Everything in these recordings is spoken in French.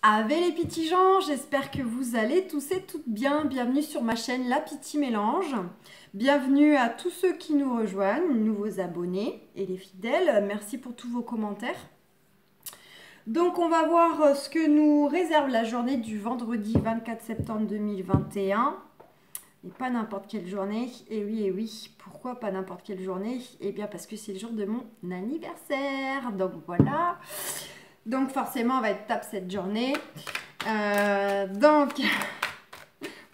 Avec les petits gens, j'espère que vous allez tous et toutes bien. Bienvenue sur ma chaîne La Petite Mélange. Bienvenue à tous ceux qui nous rejoignent, nouveaux abonnés et les fidèles. Merci pour tous vos commentaires. Donc on va voir ce que nous réserve la journée du vendredi 24 septembre 2021. Et pas n'importe quelle journée. Et oui, pourquoi pas n'importe quelle journée? Eh bien parce que c'est le jour de mon anniversaire. Donc voilà. Donc forcément, on va être tape cette journée. Donc,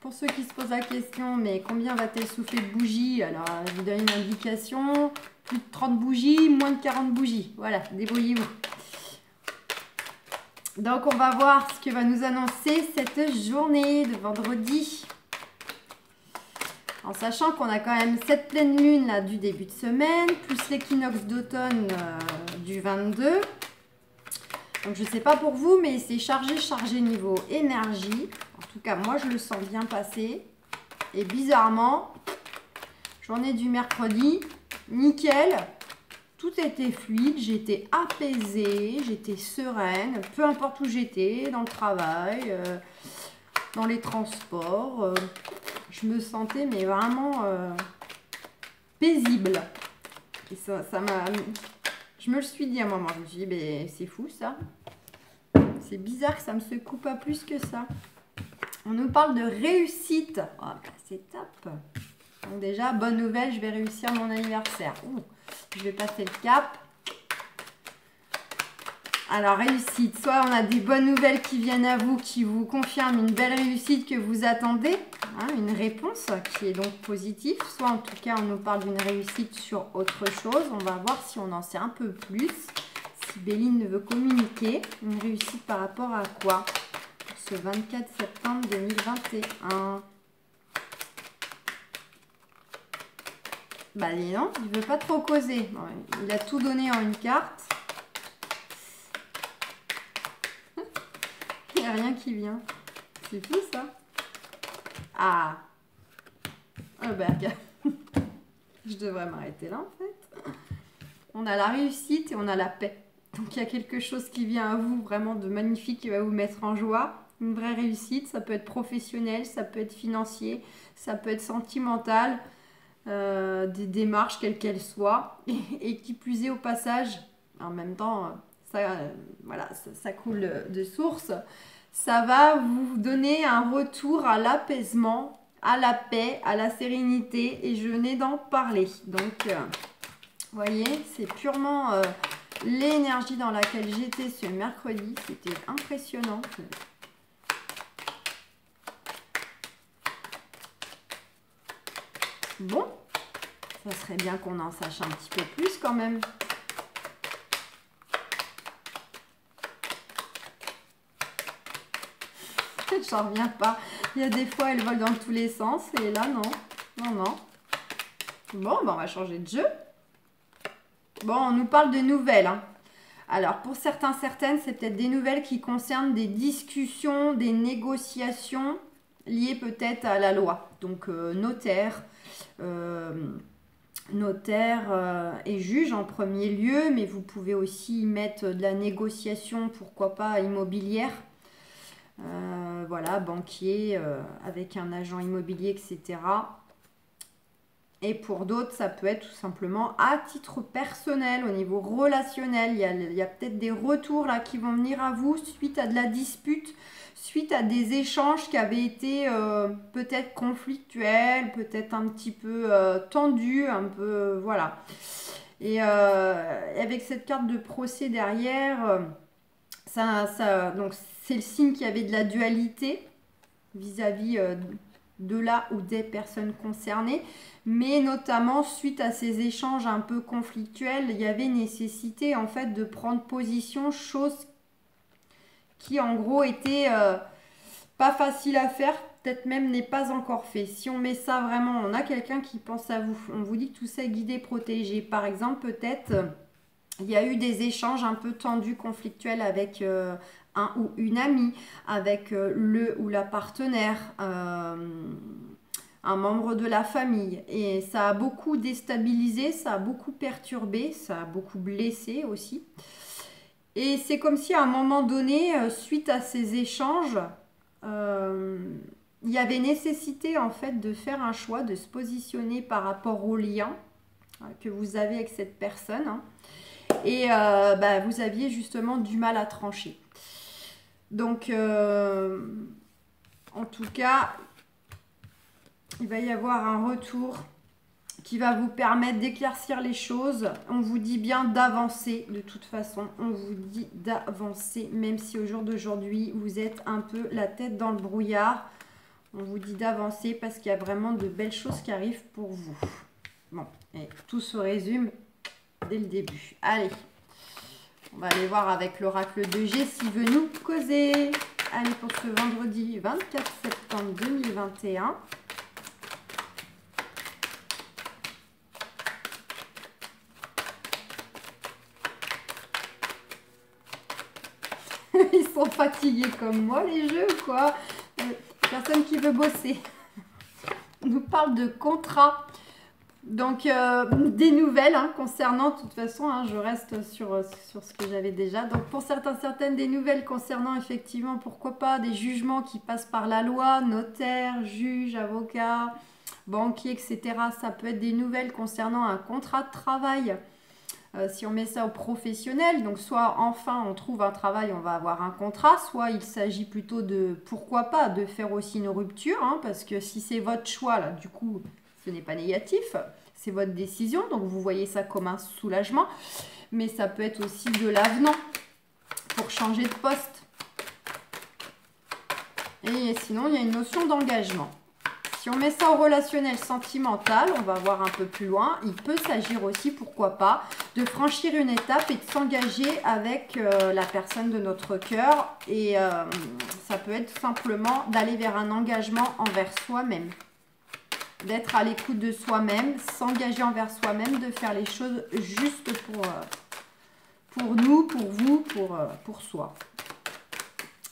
pour ceux qui se posent la question, mais combien va-t-elle souffler de bougies? Alors, je vous donne une indication. Plus de 30 bougies, moins de 40 bougies. Voilà, débrouillez-vous. Donc, on va voir ce que va nous annoncer cette journée de vendredi. En sachant qu'on a quand même cette pleine lune là du début de semaine, plus l'équinoxe d'automne du 22. Donc je ne sais pas pour vous, mais c'est chargé niveau énergie. En tout cas, moi je le sens bien passer. Et bizarrement, journée du mercredi, nickel. Tout était fluide, j'étais apaisée, j'étais sereine. Peu importe où j'étais, dans le travail, dans les transports. Je me sentais mais vraiment paisible. Et ça m'a... Je me le suis dit à un moment, je me suis dit, mais c'est fou ça. C'est bizarre que ça me secoue pas plus que ça. On nous parle de réussite. Oh, bah, c'est top. Donc déjà, bonne nouvelle, je vais réussir mon anniversaire. Ouh, je vais passer le cap. Alors, réussite. Soit on a des bonnes nouvelles qui viennent à vous, qui vous confirment une belle réussite que vous attendez. Hein, une réponse qui est donc positive. Soit en tout cas, on nous parle d'une réussite sur autre chose. On va voir si on en sait un peu plus. Si Béline veut communiquer. Une réussite par rapport à quoi? Pour ce 24 septembre 2021. Bah non, il ne veut pas trop causer. Bon, il a tout donné en une carte. Il n'y a rien qui vient. C'est fou ça. Ah. Oh bah, je devrais m'arrêter là en fait. On a la réussite et on a la paix. Donc il y a quelque chose qui vient à vous vraiment de magnifique qui va vous mettre en joie. Une vraie réussite, ça peut être professionnel, ça peut être financier, ça peut être sentimental, des démarches quelles qu'elles soient. Et qui plus est au passage, en même temps, voilà, ça coule de source. Ça va vous donner un retour à l'apaisement, à la paix, à la sérénité. Et je venais d'en parler. Donc, vous voyez, c'est purement l'énergie dans laquelle j'étais ce mercredi. C'était impressionnant. Bon, ça serait bien qu'on en sache un petit peu plus quand même. J'en reviens pas. Il y a des fois, elles volent dans tous les sens. Et là, non. Non. Bon, ben, on va changer de jeu. Bon, on nous parle de nouvelles. Hein. Alors, pour certains, certaines, c'est peut-être des nouvelles qui concernent des discussions, des négociations liées peut-être à la loi. Donc, notaire et juge en premier lieu. Mais vous pouvez aussi y mettre de la négociation, pourquoi pas, immobilière. Voilà, banquier, avec un agent immobilier, etc. Et pour d'autres, ça peut être tout simplement à titre personnel, au niveau relationnel. Il y a peut-être des retours là qui vont venir à vous suite à de la dispute, suite à des échanges qui avaient été peut-être conflictuels, peut-être un petit peu tendus, un peu, voilà. Et avec cette carte de procès derrière... donc c'est le signe qu'il y avait de la dualité vis-à-vis de la ou des personnes concernées, mais notamment suite à ces échanges un peu conflictuels, il y avait nécessité en fait de prendre position, chose qui en gros était pas facile à faire, peut-être même n'est pas encore fait. Si on met ça vraiment, on a quelqu'un qui pense à vous, on vous dit que tout ça est guidé, protégé. Par exemple, peut-être... il y a eu des échanges un peu tendus, conflictuels avec un ou une amie, avec le ou la partenaire, un membre de la famille. Et ça a beaucoup déstabilisé, ça a beaucoup perturbé, ça a beaucoup blessé aussi. Et c'est comme si à un moment donné, suite à ces échanges, il y avait nécessité en fait de faire un choix, de se positionner par rapport au lien que vous avez avec cette personne. Hein. Et bah, vous aviez justement du mal à trancher. Donc, en tout cas, il va y avoir un retour qui va vous permettre d'éclaircir les choses. On vous dit bien d'avancer, de toute façon. On vous dit d'avancer, même si au jour d'aujourd'hui, vous êtes un peu la tête dans le brouillard. On vous dit d'avancer parce qu'il y a vraiment de belles choses qui arrivent pour vous. Bon, et tout se résume dès le début. Allez, on va aller voir avec l'oracle de G s'il veut nous causer. Allez, pour ce vendredi 24 septembre 2021. Ils sont fatigués comme moi, les jeux, quoi. Personne qui veut bosser. On nous parle de contrat. Donc, des nouvelles hein, concernant, de toute façon, hein, je reste sur ce que j'avais déjà. Donc, pour certaines, des nouvelles concernant, effectivement, pourquoi pas, des jugements qui passent par la loi, notaire, juge, avocat, banquier, etc. Ça peut être des nouvelles concernant un contrat de travail. Si on met ça au professionnel, donc soit enfin on trouve un travail, on va avoir un contrat, soit il s'agit plutôt de, pourquoi pas, de faire aussi une rupture, hein, parce que si c'est votre choix, là, du coup, ce n'est pas négatif, c'est votre décision, donc vous voyez ça comme un soulagement, mais ça peut être aussi de l'avenant pour changer de poste. Et sinon, il y a une notion d'engagement. Si on met ça au relationnel sentimental, on va voir un peu plus loin. Il peut s'agir aussi, pourquoi pas, de franchir une étape et de s'engager avec la personne de notre cœur. Et ça peut être simplement d'aller vers un engagement envers soi-même. D'être à l'écoute de soi-même, s'engager envers soi-même, de faire les choses juste pour nous, pour vous, pour soi.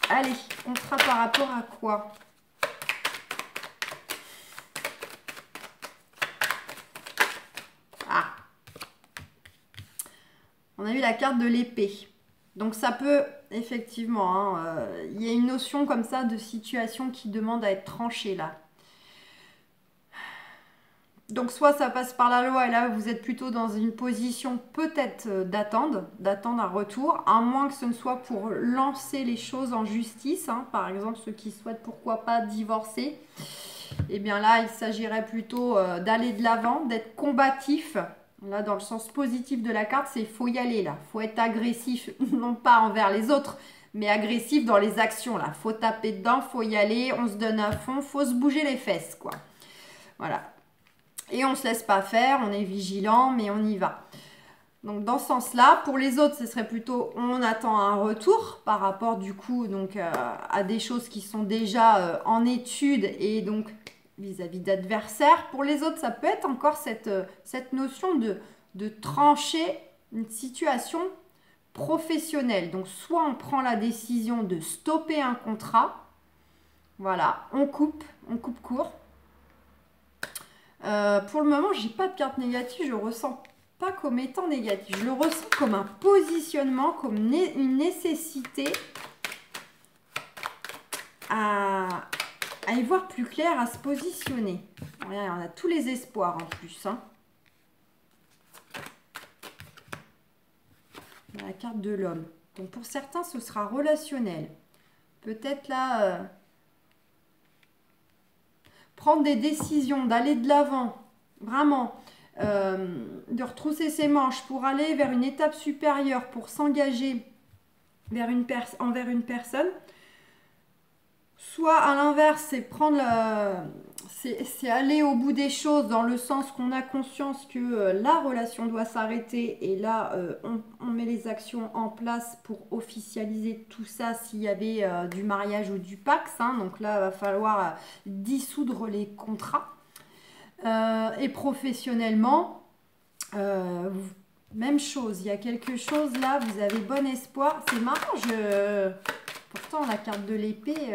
Allez, on sera par rapport à quoi ? Ah, on a eu la carte de l'épée. Donc ça peut, effectivement, il y a une notion comme ça de situation qui demande à être tranchée là. Donc soit ça passe par la loi et là vous êtes plutôt dans une position peut-être d'attendre un retour, à moins que ce ne soit pour lancer les choses en justice. Hein. Par exemple, ceux qui souhaitent pourquoi pas divorcer. Et bien là, il s'agirait plutôt d'aller de l'avant, d'être combatif. Là, dans le sens positif de la carte, c'est il faut y aller là. Il faut être agressif, non pas envers les autres, mais agressif dans les actions là. Il faut taper dedans, il faut y aller, on se donne à fond, il faut se bouger les fesses quoi. Voilà. Et on ne se laisse pas faire, on est vigilant, mais on y va. Donc dans ce sens-là, pour les autres, ce serait plutôt on attend un retour par rapport du coup donc, à des choses qui sont déjà en étude et donc vis-à-vis d'adversaires. Pour les autres, ça peut être encore cette notion de trancher une situation professionnelle. Donc soit on prend la décision de stopper un contrat, voilà, on coupe court. Pour le moment, j'ai pas de carte négative, je le ressens pas comme étant négatif. Je le ressens comme un positionnement, comme une nécessité à y voir plus clair, à se positionner. Regarde, on a tous les espoirs en plus. Hein. On a la carte de l'homme. Donc pour certains, ce sera relationnel. Peut-être là... prendre des décisions, d'aller de l'avant, vraiment, de retrousser ses manches pour aller vers une étape supérieure, pour s'engager envers une personne. Soit à l'inverse, c'est c'est aller au bout des choses dans le sens qu'on a conscience que la relation doit s'arrêter et là on met les actions en place pour officialiser tout ça s'il y avait du mariage ou du Pacs. Hein, donc là, il va falloir dissoudre les contrats. Et professionnellement, même chose. Il y a quelque chose là, vous avez bon espoir. C'est marrant, pourtant la carte de l'épée...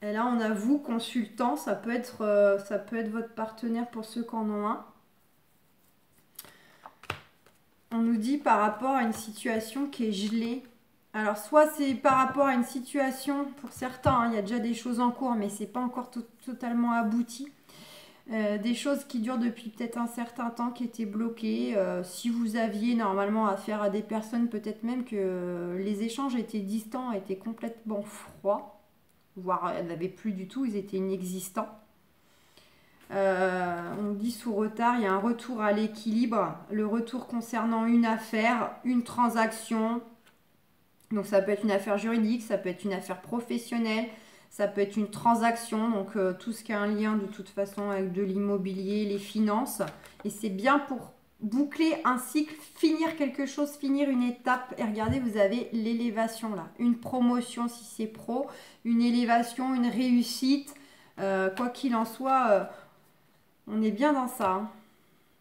Et là, on a vous, consultant, ça peut être votre partenaire pour ceux qui en ont un. On nous dit par rapport à une situation qui est gelée. Alors, soit c'est par rapport à une situation, pour certains, hein, il y a déjà des choses en cours, mais c'est pas encore totalement abouti. Des choses qui durent depuis peut-être un certain temps, qui étaient bloquées. Si vous aviez normalement affaire à des personnes, peut-être même que les échanges étaient distants, étaient complètement froids, voire ils n'avaient plus du tout, ils étaient inexistants. On dit sous retard, il y a un retour à l'équilibre, le retour concernant une affaire, une transaction. Donc ça peut être une affaire juridique, ça peut être une affaire professionnelle, ça peut être une transaction, donc tout ce qui a un lien de toute façon avec de l'immobilier, les finances. Et c'est bien pour boucler un cycle, finir quelque chose, finir une étape. Et regardez, vous avez l'élévation là. Une promotion si c'est pro, une élévation, une réussite. Quoi qu'il en soit, on est bien dans ça. Hein.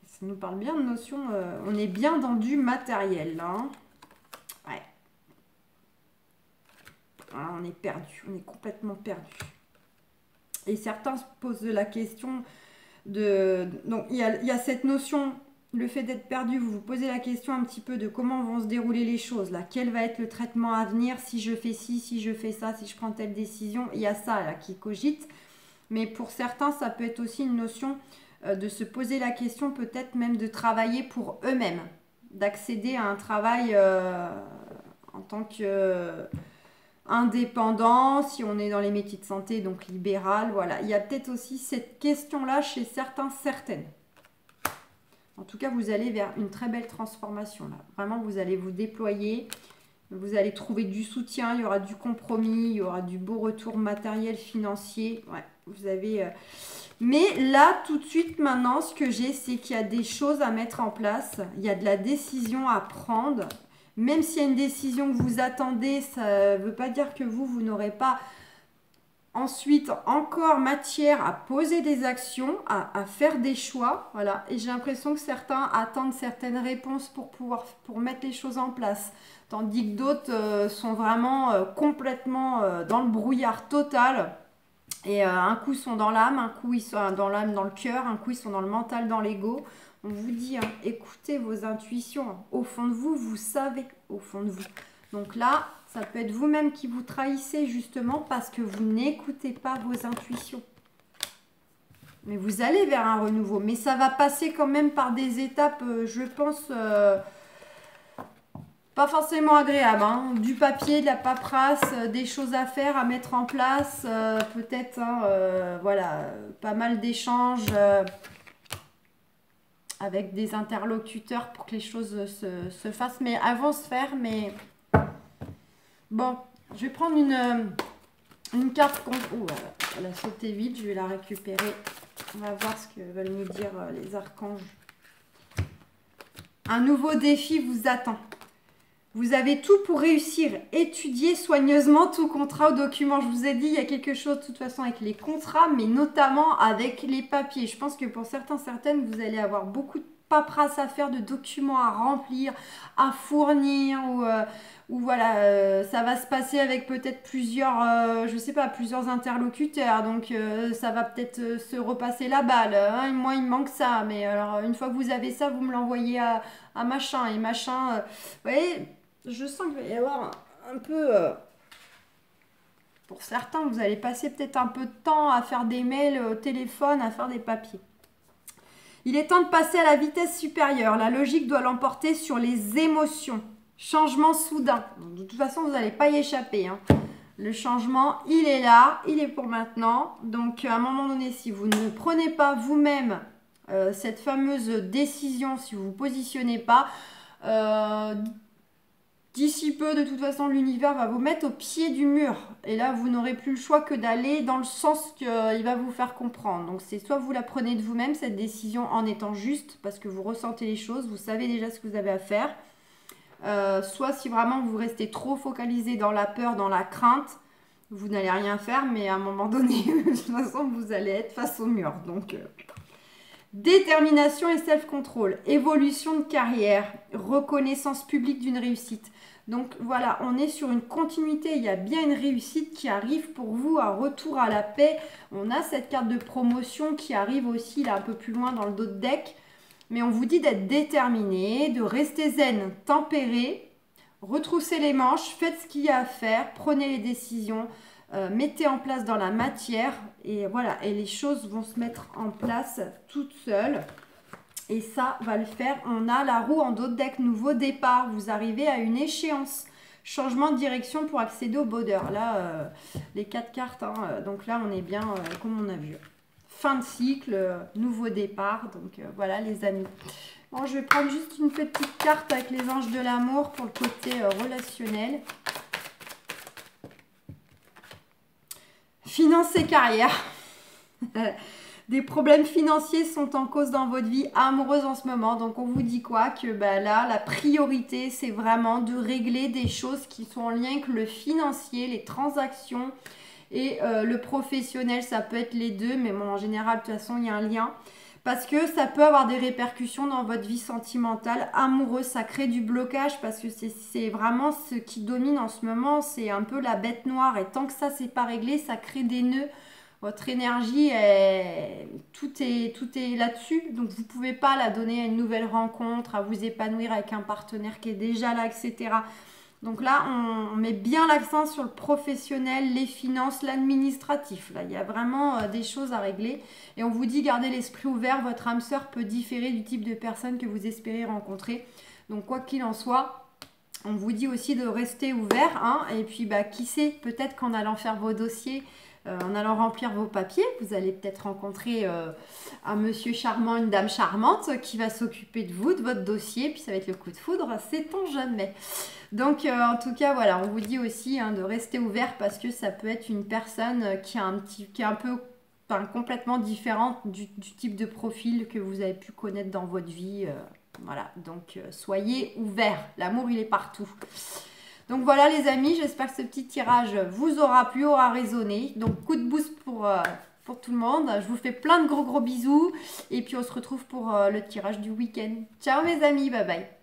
Ça nous parle bien de notion. On est bien dans du matériel là. Hein. Ouais. Voilà, on est perdu, on est complètement perdu. Et certains se posent la question de... Donc il y a cette notion, le fait d'être perdu, vous vous posez la question un petit peu de comment vont se dérouler les choses là. Quel va être le traitement à venir si je fais ci, si je fais ça, si je prends telle décision. Il y a ça là qui cogite. Mais pour certains, ça peut être aussi une notion de se poser la question, peut-être même de travailler pour eux-mêmes. D'accéder à un travail en tant que... indépendant, si on est dans les métiers de santé, donc libéral, voilà. Il y a peut-être aussi cette question-là chez certains, certaines. En tout cas, vous allez vers une très belle transformation, là. Vraiment, vous allez vous déployer, vous allez trouver du soutien, il y aura du compromis, il y aura du beau retour matériel, financier. Ouais, vous avez... Mais là, tout de suite, maintenant, ce que j'ai, c'est qu'il y a des choses à mettre en place. Il y a de la décision à prendre. Même s'il y a une décision que vous attendez, ça ne veut pas dire que vous n'aurez pas ensuite encore matière à poser des actions, à faire des choix. Voilà. Et j'ai l'impression que certains attendent certaines réponses pour mettre les choses en place. Tandis que d'autres sont vraiment complètement dans le brouillard total. Et un coup ils sont dans l'âme, un coup ils sont dans l'âme, dans le cœur, un coup ils sont dans le mental, dans l'ego. On vous dit, hein, écoutez vos intuitions. Au fond de vous, vous savez, au fond de vous. Donc là, ça peut être vous-même qui vous trahissez justement parce que vous n'écoutez pas vos intuitions. Mais vous allez vers un renouveau. Mais ça va passer quand même par des étapes, je pense, pas forcément agréables. Hein. Du papier, de la paperasse, des choses à faire, à mettre en place. Peut-être, hein, voilà, pas mal d'échanges. Avec des interlocuteurs pour que les choses se fassent, mais avant se faire. Mais bon, je vais prendre une carte. Elle a sauté vite, je vais la récupérer. On va voir ce que veulent nous dire les archanges. Un nouveau défi vous attend. Vous avez tout pour réussir. Étudiez soigneusement tout contrat ou document. Je vous ai dit, il y a quelque chose de toute façon avec les contrats, mais notamment avec les papiers. Je pense que pour certains, certaines, vous allez avoir beaucoup de paperasse à faire, de documents à remplir, à fournir, ou voilà, ça va se passer avec peut-être plusieurs, je sais pas, plusieurs interlocuteurs. Donc ça va peut-être se repasser la balle. Hein. Moi, il me manque ça. Mais alors, une fois que vous avez ça, vous me l'envoyez à machin. Et machin, vous voyez, je sens qu'il va y avoir un peu... pour certains, vous allez passer peut-être un peu de temps à faire des mails au téléphone, à faire des papiers. Il est temps de passer à la vitesse supérieure. La logique doit l'emporter sur les émotions. Changement soudain. De toute façon, vous n'allez pas y échapper. Hein. Le changement, il est là, il est pour maintenant. Donc, à un moment donné, si vous ne prenez pas vous-même cette fameuse décision, si vous ne vous positionnez pas, d'ici peu, de toute façon, l'univers va vous mettre au pied du mur. Et là, vous n'aurez plus le choix que d'aller dans le sens qu'il va vous faire comprendre. Donc, c'est soit vous la prenez de vous-même, cette décision, en étant juste, parce que vous ressentez les choses, vous savez déjà ce que vous avez à faire. Soit si vraiment vous restez trop focalisé dans la peur, dans la crainte, vous n'allez rien faire, mais à un moment donné, de toute façon, vous allez être face au mur. Donc... détermination et self-control, évolution de carrière, reconnaissance publique d'une réussite. Donc voilà, on est sur une continuité, il y a bien une réussite qui arrive pour vous, un retour à la paix. On a cette carte de promotion qui arrive aussi là un peu plus loin dans le dos de deck. Mais on vous dit d'être déterminé, de rester zen, tempéré, retroussez les manches, faites ce qu'il y a à faire, prenez les décisions, mettez en place dans la matière et voilà, et les choses vont se mettre en place toutes seules. Et ça va le faire. On a la roue en dos de deck, nouveau départ. Vous arrivez à une échéance. Changement de direction pour accéder au bonheur. Là, les 4 cartes. Hein, donc là, on est bien comme on a vu. Fin de cycle, nouveau départ. Donc voilà les amis. Bon, je vais prendre juste une petite carte avec les anges de l'amour pour le côté relationnel. Finances et carrière. Des problèmes financiers sont en cause dans votre vie amoureuse en ce moment. Donc, on vous dit quoi? Que là, la priorité, c'est vraiment de régler des choses qui sont en lien avec le financier, les transactions et le professionnel. Ça peut être les deux, mais bon, en général, de toute façon, il y a un lien. Parce que ça peut avoir des répercussions dans votre vie sentimentale, amoureuse. Ça crée du blocage parce que c'est vraiment ce qui domine en ce moment. C'est un peu la bête noire. Et tant que ça, c'est pas réglé, ça crée des nœuds. Votre énergie, tout est là-dessus. Donc, vous ne pouvez pas la donner à une nouvelle rencontre, à vous épanouir avec un partenaire qui est déjà là, etc. Donc là, on met bien l'accent sur le professionnel, les finances, l'administratif. Là, il y a vraiment des choses à régler. Et on vous dit, gardez l'esprit ouvert. Votre âme sœur peut différer du type de personne que vous espérez rencontrer. Donc, quoi qu'il en soit, on vous dit aussi de rester ouvert. Hein, et puis, qui sait, peut-être qu'en allant faire vos dossiers, en allant remplir vos papiers, vous allez peut-être rencontrer un monsieur charmant, une dame charmante qui va s'occuper de vous, de votre dossier, puis ça va être le coup de foudre, sait-on jamais. Donc en tout cas, voilà, on vous dit aussi de rester ouvert parce que ça peut être une personne qui est un peu complètement différente du type de profil que vous avez pu connaître dans votre vie. Voilà, donc soyez ouverts, l'amour il est partout. Donc voilà les amis, j'espère que ce petit tirage vous aura plu, aura résonné. Donc coup de boost pour tout le monde. Je vous fais plein de gros bisous. Et puis on se retrouve pour le tirage du week-end. Ciao mes amis, bye bye.